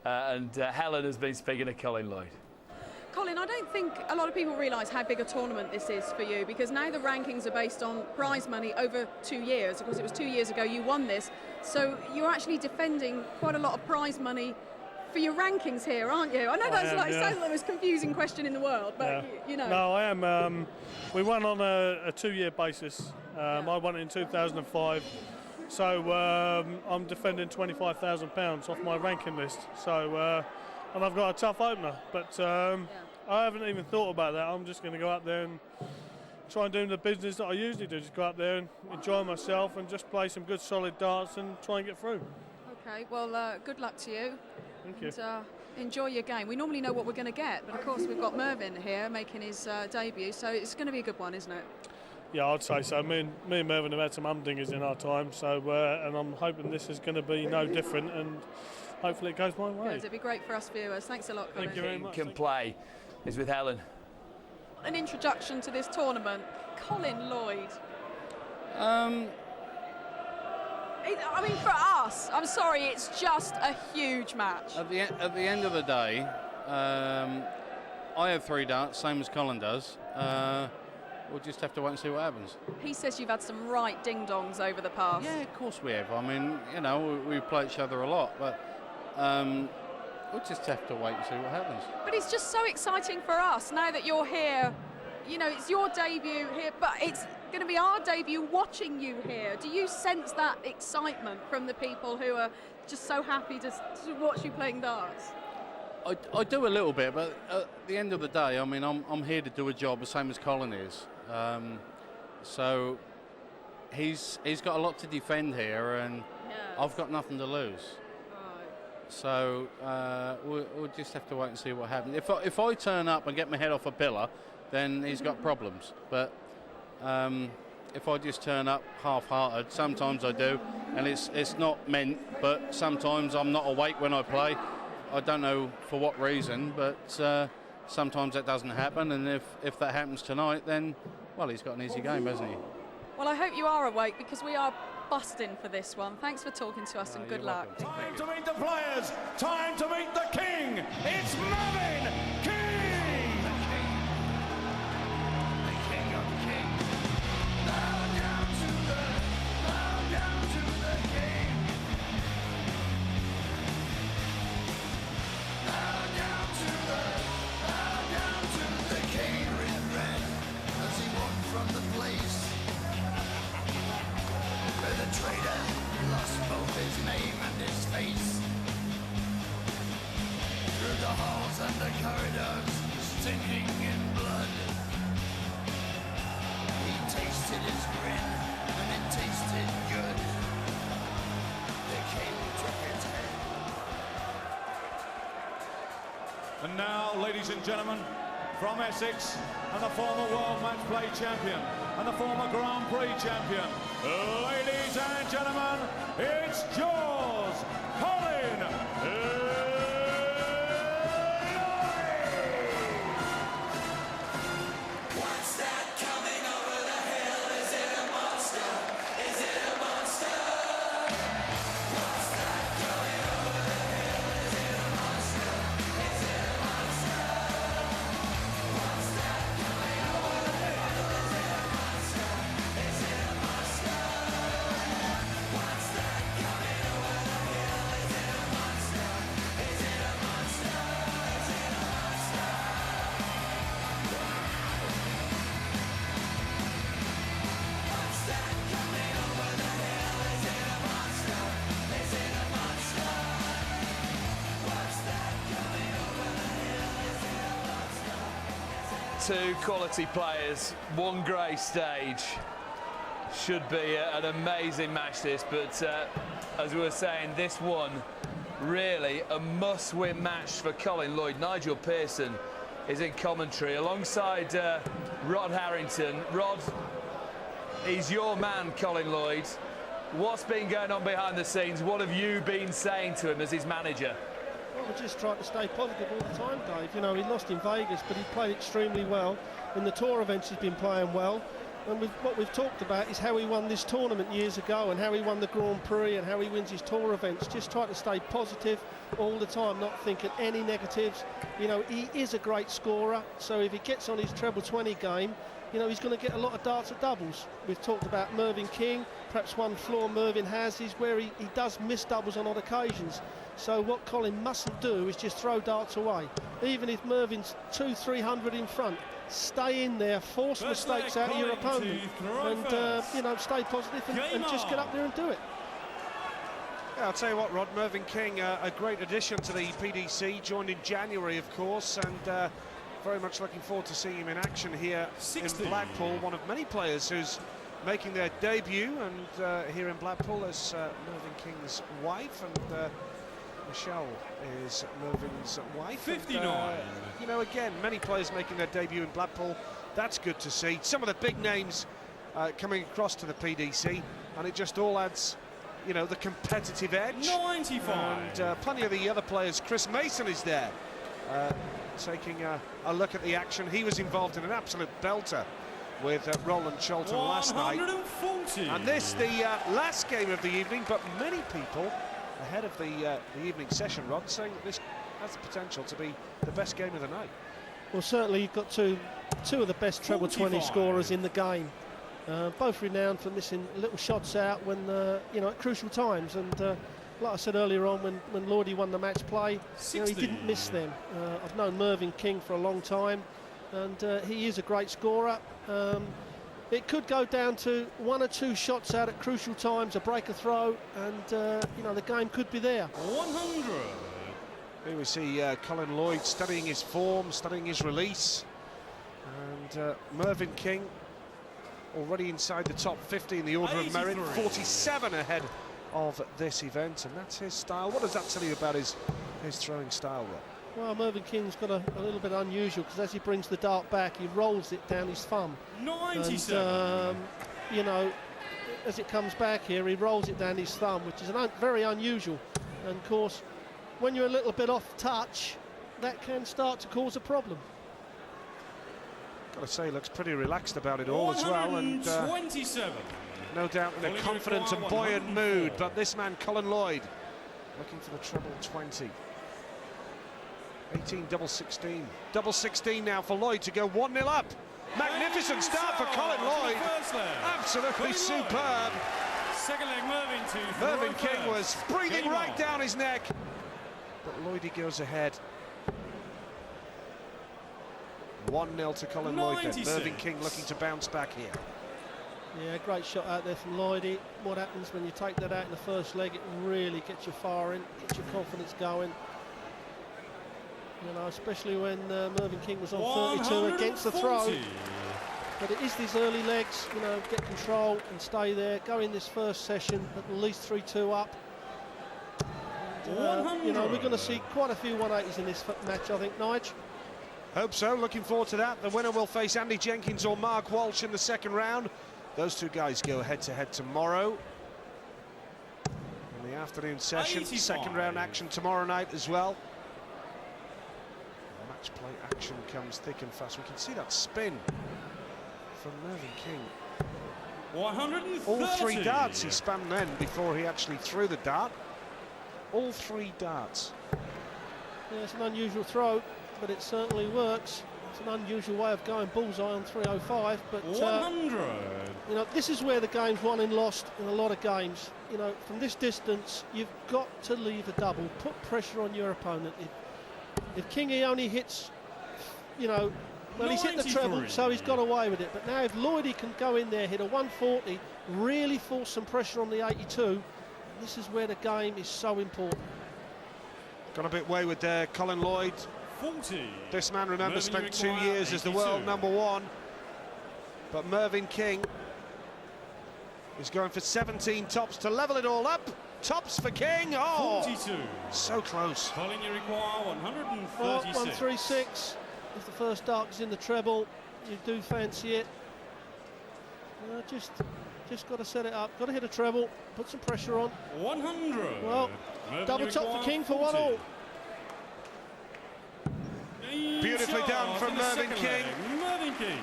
and Helen has been speaking to Colin Lloyd. Colin, I don't think a lot of people realise how big a tournament this is for you, because now the rankings are based on prize money over 2 years. Of course, it was 2 years ago you won this, so you're actually defending quite a lot of prize money for your rankings here, aren't you? I know that's sounds like the most confusing question in the world, but you know. No, I am. We won on a 2-year basis. I won it in 2005, so I'm defending £25,000 off my ranking list. So. And I've got a tough opener, but I haven't even thought about that. I'm just going to go up there and try and do the business that I usually do. Just go up there and enjoy myself and just play some good solid darts and try and get through. Okay, well, good luck to you. Thank you. And, enjoy your game. We normally know what we're going to get, but of course we've got Mervyn here making his debut, so it's going to be a good one, isn't it? Yeah, I'd say so. Me and Mervyn have had some humdingers in our time, so and I'm hoping this is going to be no different, and hopefully it goes my way. Good. It'd be great for us viewers. Thanks a lot, Colin. Thank you very much. Can play is with Helen. An introduction to this tournament, Colin Lloyd. I mean, for us, I'm sorry, it's just a huge match. At the end of the day, I have 3 darts, same as Colin does. We'll just have to wait and see what happens. He says you've had some right ding-dongs over the past. Yeah, of course we have. I mean, you know, we play each other a lot, but we'll just have to wait and see what happens. But it's just so exciting for us now that you're here. You know, it's your debut here, but it's going to be our debut watching you here. Do you sense that excitement from the people who are just so happy to watch you playing darts? I do a little bit, but at the end of the day, I mean, I'm here to do a job the same as Colin is. So he's got a lot to defend here, and I've got nothing to lose. So we'll just have to wait and see what happens. If I turn up and get my head off a pillar, then he's got problems. But if I just turn up half-hearted, sometimes I do, and it's not meant. But sometimes I'm not awake when I play. I don't know for what reason, but sometimes that doesn't happen. And if that happens tonight, then well, he's got an easy game, hasn't he? Well, I hope you are awake, because we are busting for this one. Thanks for talking to us, and good luck. Time to meet the players. Time to meet the king. It's Mervyn, king. The king of kings. Bow down to the king. Bow down to the king. Red, as he walked from the place where the traitor lost both his name and his face. Through the halls and the corridors, stinking in blood, he tasted his grin, and it tasted good. The king took his head. And now, ladies and gentlemen, from Essex, and the former World Matchplay champion, and the former Grand Prix champion, ladies and gentlemen, it's yours, Colin Lloyd! What's that coming over the hill? Is it a monster? Is it a monster? What's that coming over the hill? Is it a monster? Is it a monster? What's that coming over the hill? Is it a monster? Is it a monster? What's that coming over the hill? Is it a monster? Is it a monster? Is it a monster? What's that coming over the hill? Is it a monster? Is it a monster? What's that coming over the hill? Is it a monster? Two quality players, one grey stage. Should be an amazing match this, but as we were saying, this one really a must-win match for Colin Lloyd. Nigel Pearson is in commentary alongside Rod Harrington. Rod, he's your man, Colin Lloyd. What's been going on behind the scenes? What have you been saying to him as his manager? Well, we just tried to stay positive all the time, Dave. You know, he lost in Vegas, but he played extremely well. In the tour events, he's been playing well. And what we've talked about is how he won this tournament years ago, and how he won the Grand Prix, and how he wins his tour events. Just try to stay positive all the time, not thinking any negatives. You know, he is a great scorer, so if he gets on his treble 20 game, you know, he's going to get a lot of darts at doubles. We've talked about Mervyn King. Perhaps one flaw Mervyn has is where he does miss doubles on odd occasions. So what Colin mustn't do is just throw darts away. Even if Mervyn's 200-300 in front, stay in there, force mistakes out of your opponent, and you know, stay positive and just get up there and do it. Yeah, I'll tell you what, Rod, Mervyn King, a great addition to the PDC, joined in January, of course, and very much looking forward to seeing him in action here in Blackpool. One of many players who's making their debut, and here in Blackpool is Mervyn King's wife, and Michelle is Mervyn's wife. 59. And, you know, again, many players making their debut in Blackpool. That's good to see. Some of the big names coming across to the PDC, and it just all adds, you know, the competitive edge. 95. And plenty of the other players. Chris Mason is there, taking a look at the action. He was involved in an absolute belter with Roland Cholton last night. 140. And this, the last game of the evening, but many people ahead of the evening session, Rod, saying that this has the potential to be the best game of the night. Well, certainly you've got two of the best treble 20 scorers in the game, both renowned for missing little shots out when you know, at crucial times. And like I said earlier on, when Lloyd won the match play, you know, he didn't miss them. I've known Mervyn King for a long time, and he is a great scorer. It could go down to 1 or 2 shots out at crucial times, a break, a throw, and you know, the game could be there. 100. Here we see Colin Lloyd studying his form, studying his release, and Mervyn King already inside the top 50 in the order of merit, 47 ahead of this event, and that's his style. What does that tell you about his throwing style, Rob? Well, Mervyn King's got a little bit unusual, because as he brings the dart back, he rolls it down his thumb. 97. And, you know, as it comes back here, he rolls it down his thumb, which is very unusual. And of course, when you're a little bit off touch, that can start to cause a problem. Got to say, he looks pretty relaxed about it all as well, and 127. no doubt in a confident and buoyant mood. But this man, Colin Lloyd, looking for the treble 20. 18 double 16. Double 16 now for Lloyd to go 1-0 up. Magnificent start for Colin Lloyd. Absolutely superb. Second leg, Mervyn King was breathing right down his neck. But Lloyd goes ahead. 1-0 to Colin Lloyd then. Mervyn King looking to bounce back here. Yeah, great shot out there from Lloyd. What happens when you take that out in the first leg, it really gets you firing, gets your confidence going. You know, especially when Mervyn King was on 32 against the throw. But it is these early legs, you know, get control and stay there. Go in this first session at least 3-2 up. And, you know, we're going to see quite a few 180s in this match, I think, Nige. Hope so, looking forward to that. The winner will face Andy Jenkins or Mark Walsh in the second round. Those two guys go head-to-head tomorrow in the afternoon session. 85. Second round action tomorrow night as well. Match play action comes thick and fast. We can see that spin from Mervyn King. 130. All 3 darts he spun then before he actually threw the dart. All 3 darts. Yeah, it's an unusual throw, but it certainly works. It's an unusual way of going bullseye on 305, but 100. you know, this is where the game's won and lost in a lot of games. You know, from this distance, you've got to leave a double, put pressure on your opponent. If Kingy only hits, you know, well, he's hit the treble, so he's got away with it. But now if Lloydie can go in there, hit a 140, really force some pressure on the 82, this is where the game is so important. Got a bit wayward there, Colin Lloyd. 40. This man, remember, Mervyn spent 2 require years as the 82. world #1. But Mervyn King is going for 17 tops to level it all up. Tops for King. Oh, 42. so close. Colin, you require 136. 136. If the first dart is in the treble, you do fancy it. Just got to set it up. Got to hit a treble. Put some pressure on. 100. Well, Mervyn, double you top for require King for 40. 1-all. Beautifully done from In the Mervyn second King. leg, Mervyn King.